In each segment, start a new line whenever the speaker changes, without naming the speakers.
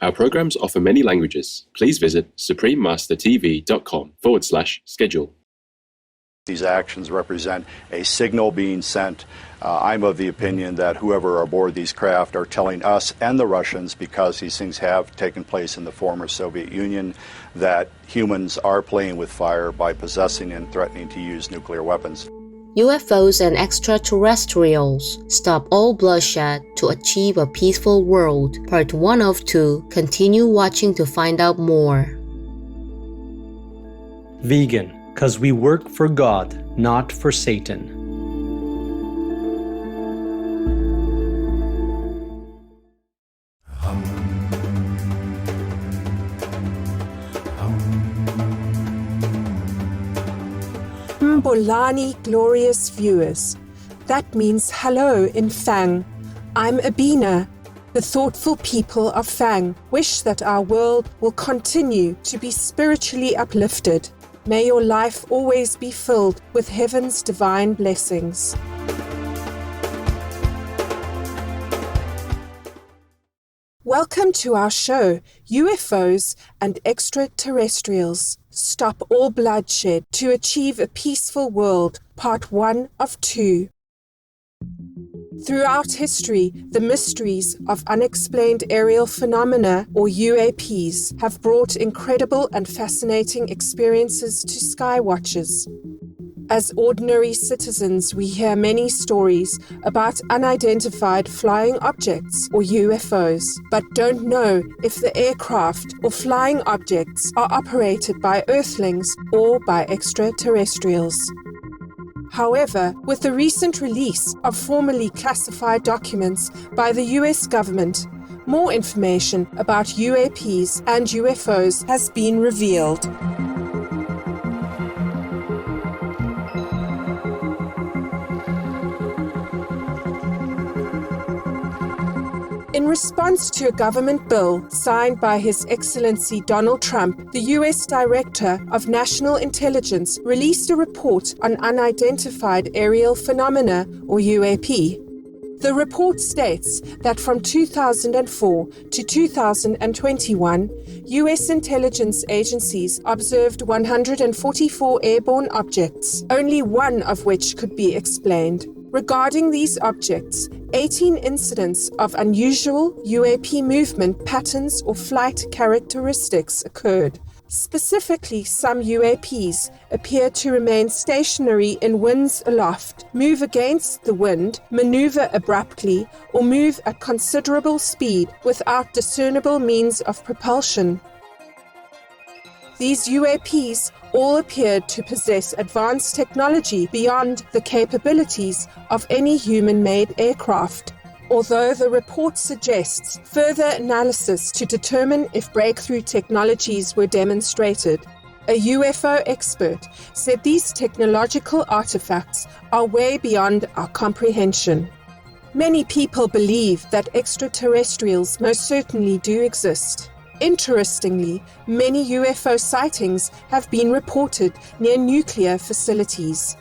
Our programs offer many languages. Please visit suprememastertv.com/schedule.
These actions represent a signal being sent. I'm of the opinion that whoever are aboard these craft are telling us and the Russians, because these things have taken place in the former Soviet Union, that humans are playing with fire by possessing and threatening to use nuclear weapons.
UFOs and extraterrestrials stop all bloodshed to achieve a peaceful world. Part 1 of 2. Continue watching to find out more.
Vegan, 'cause we work for God, not for Satan.
Mbolani, glorious viewers. That means hello in Fang. I'm Abina. The thoughtful people of Fang wish that our world will continue to be spiritually uplifted. May your life always be filled with heaven's divine blessings. Welcome to our show, UFOs and Extraterrestrials. Stop all bloodshed to achieve a peaceful world, Part 1 of 2. Throughout history, the mysteries of unexplained aerial phenomena, or UAPs, have brought incredible and fascinating experiences to skywatchers. As ordinary citizens, we hear many stories about unidentified flying objects, or UFOs, but don't know if the aircraft or flying objects are operated by Earthlings or by extraterrestrials. However, with the recent release of formally classified documents by the US government, more information about UAPs and UFOs has been revealed. In response to a government bill signed by His Excellency Donald Trump, the U.S. Director of National Intelligence released a report on unidentified aerial phenomena, or UAP. The report states that from 2004 to 2021, U.S. intelligence agencies observed 144 airborne objects, only one of which could be explained. Regarding these objects, 18 incidents of unusual UAP movement patterns or flight characteristics occurred. Specifically, some UAPs appear to remain stationary in winds aloft, move against the wind, maneuver abruptly, or move at considerable speed without discernible means of propulsion. These UAPs all appeared to possess advanced technology beyond the capabilities of any human-made aircraft, although the report suggests further analysis to determine if breakthrough technologies were demonstrated. A UFO expert said these technological artifacts are way beyond our comprehension. Many people believe that extraterrestrials most certainly do exist. Interestingly, many UFO sightings have been reported near nuclear facilities.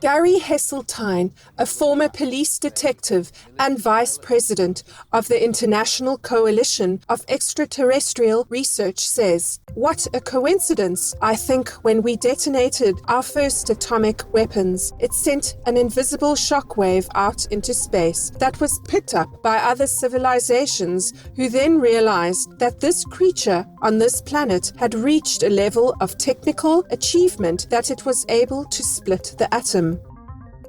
Gary Heseltine, a former police detective and vice president of the International Coalition of Extraterrestrial Research, says, "What a coincidence. I think when we detonated our first atomic weapons, it sent an invisible shockwave out into space that was picked up by other civilizations who then realized that this creature on this planet had reached a level of technical achievement that it was able to split the atom."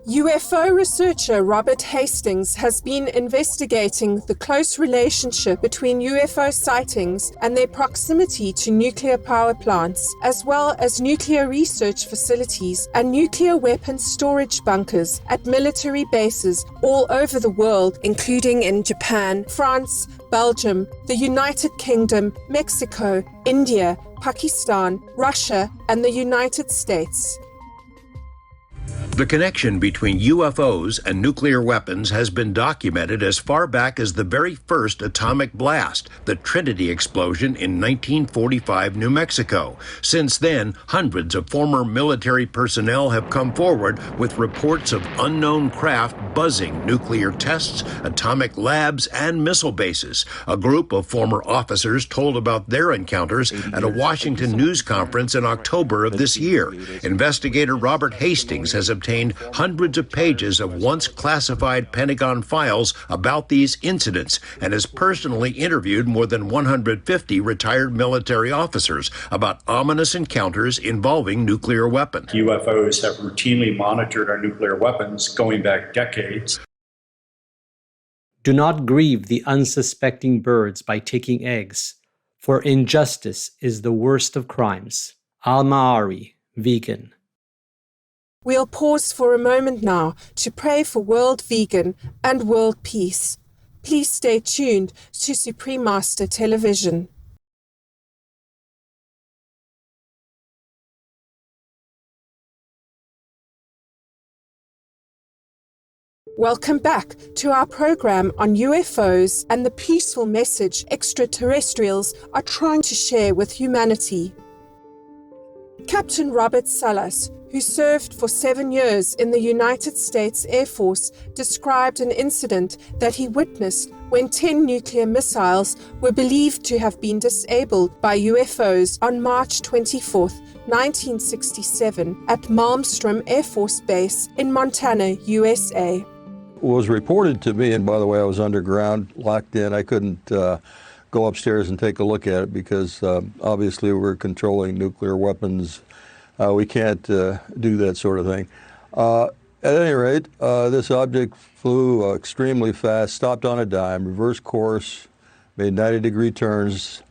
UFO researcher Robert Hastings has been investigating the close relationship between UFO sightings and their proximity to nuclear power plants, as well as nuclear research facilities and nuclear weapons storage bunkers at military bases all over the world, including in Japan, France, Belgium, the United Kingdom, Mexico, India, Pakistan, Russia, and the United States.
The connection between UFOs and nuclear weapons has been documented as far back as the very first atomic blast, the Trinity explosion in 1945 New Mexico. Since then, hundreds of former military personnel have come forward with reports of unknown craft buzzing nuclear tests, atomic labs, and missile bases. A group of former officers told about their encounters at a Washington news conference in October of this year. Investigator Robert Hastings has obtained hundreds of pages of once classified Pentagon files about these incidents and has personally interviewed more than 150 retired military officers about ominous encounters involving nuclear weapons.
UFOs have routinely monitored our nuclear weapons going back decades.
Do not grieve the unsuspecting birds by taking eggs, for injustice is the worst of crimes. Al-Ma'ari, vegan.
We'll pause for a moment now to pray for world vegan and world peace. Please stay tuned to Supreme Master Television. Welcome back to our program on UFOs and the peaceful message extraterrestrials are trying to share with humanity. Captain Robert Salas, who served for 7 years in the United States Air Force, described an incident that he witnessed when 10 nuclear missiles were believed to have been disabled by UFOs on March 24, 1967, at Malmstrom Air Force Base in Montana, USA.
Was reported to me, and by the way, I was underground, locked in. I couldn't go upstairs and take a look at it because obviously we're controlling nuclear weapons. We can't do that sort of thing. At any rate, this object flew extremely fast, stopped on a dime, reversed course, made 90-degree turns,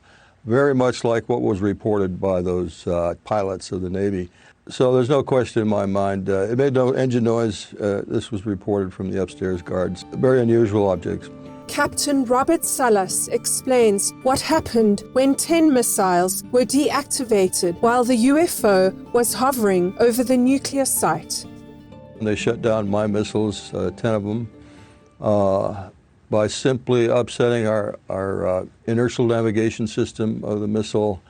very much like what was reported by those pilots of the Navy. So there's no question in my mind. It made no engine noise. This was reported from the upstairs guards. Very unusual objects.
Captain Robert Salas explains what happened when 10 missiles were deactivated while the UFO was hovering over the nuclear site.
They shut down my missiles, 10 of them, by simply upsetting our inertial navigation system of the missile.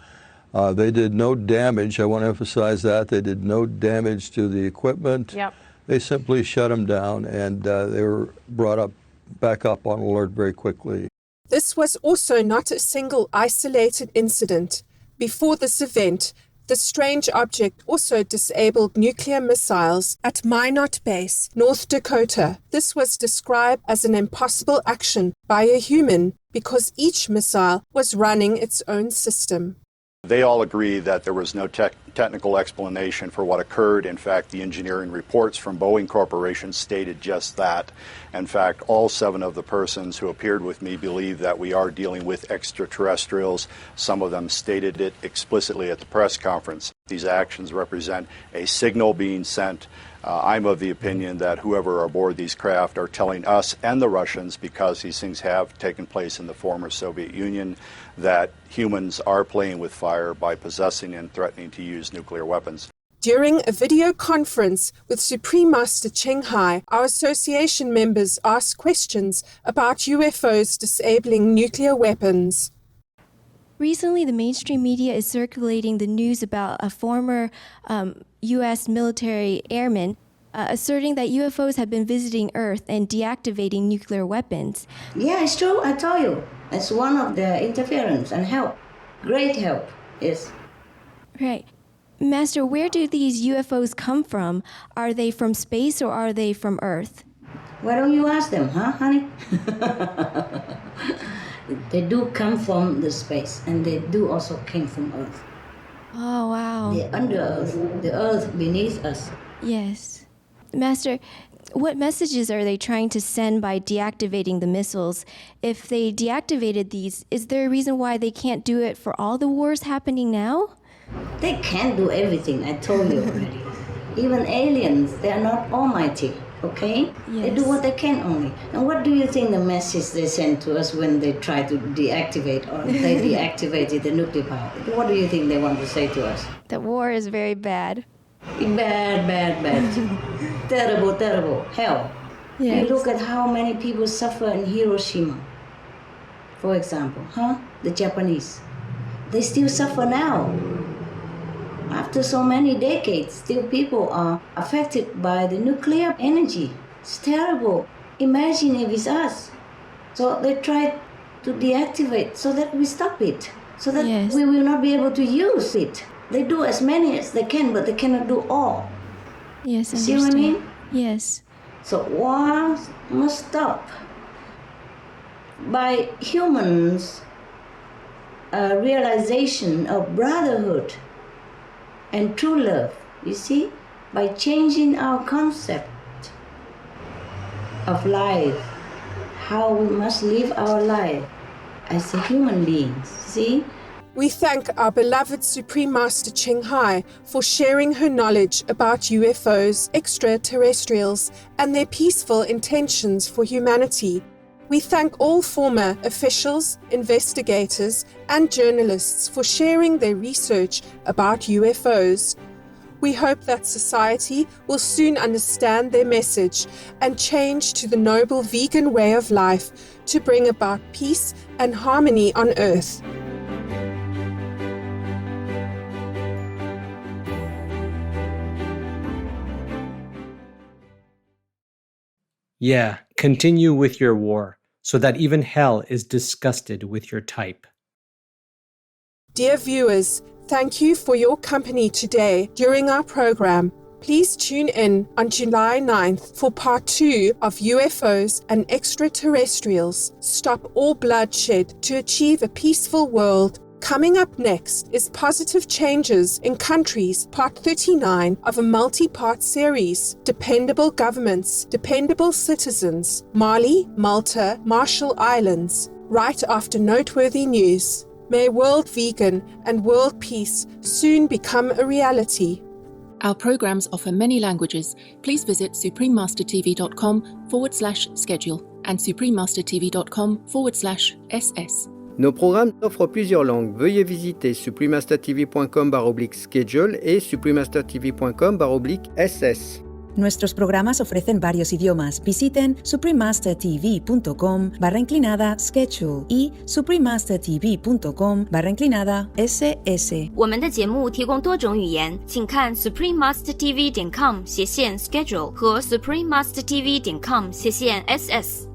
They did no damage. I want to emphasize that. They did no damage to the equipment.
Yep.
They simply shut them down, and they were brought back up on alert very quickly.
This was also not a single isolated incident. Before this event, the strange object also disabled nuclear missiles at Minot Base, North Dakota. This was described as an impossible action by a human because each missile was running its own system.
They all agree that there was no technical explanation for what occurred. In fact, the engineering reports from Boeing Corporation stated just that. In fact, all 7 of the persons who appeared with me believe that we are dealing with extraterrestrials. Some of them stated it explicitly at the press conference. These actions represent a signal being sent. I'm of the opinion that whoever are aboard these craft are telling us and the Russians, because these things have taken place in the former Soviet Union, that humans are playing with fire by possessing and threatening to use nuclear weapons.
During a video conference with Supreme Master Cheng Hai, our association members asked questions about UFOs disabling nuclear weapons.
Recently, the mainstream media is circulating the news about a former U.S. military airman asserting that UFOs have been visiting Earth and deactivating nuclear weapons.
Yeah, it's true. I told you. It's one of the interference and help. Great help, yes.
Right. Master, where do these UFOs come from? Are they from space or are they from Earth?
Why don't you ask them, huh, honey? They do come from the space, and they do also came from Earth.
Oh, wow.
They're under Earth, the Earth beneath us.
Yes. Master, what messages are they trying to send by deactivating the missiles? If they deactivated these, is there a reason why they can't do it for all the wars happening now?
They can't do everything, I told you already. Even aliens, they are not almighty, okay?
Yes.
They do what they can only. And what do you think the message they send to us when they try to deactivate, or they deactivated the nuclear power? What do you think they want to say to us?
That war is very bad.
Bad. Terrible. Hell.
Yes.
And look at how many people suffer in Hiroshima. For example, the Japanese. They still suffer now. After so many decades, still people are affected by the nuclear energy. It's terrible. Imagine if it's us. So they try to deactivate so that we stop it, so that we will not be able to use it. They do as many as they can, but they cannot do all.
Yes,
see what I mean?
Yes.
So war must stop. By humans' realization of brotherhood and true love, you see, by changing our concept of life, how we must live our life as a human beings, see?
We thank our beloved Supreme Master Ching Hai for sharing her knowledge about UFOs, extraterrestrials, and their peaceful intentions for humanity. We thank all former officials, investigators, and journalists for sharing their research about UFOs. We hope that society will soon understand their message and change to the noble vegan way of life to bring about peace and harmony on Earth.
Yeah, continue with your war, so that even hell is disgusted with your type.
Dear viewers, thank you for your company today during our program. Please tune in on July 9th for part 2 of UFOs and Extraterrestrials. Stop all bloodshed to achieve a peaceful world. Coming up next is Positive Changes in Countries, Part 39 of a multi-part series, Dependable Governments, Dependable Citizens, Mali, Malta, Marshall Islands, right after noteworthy news. May world vegan and world peace soon become a reality.
Our programs offer many languages. Please visit suprememastertv.com/schedule and suprememastertv.com/ss.
Nos programmes offrent plusieurs langues. Veuillez visiter suprememastertv.com/schedule et suprememastertv.com/ss.
Nuestros programas ofrecen varios idiomas. Visiten suprememastertv.com/schedule y suprememastertv.com/ss。
我们的节目提供多种语言，请看 suprememastertv.com/schedule 和 suprememastertv.com/ss。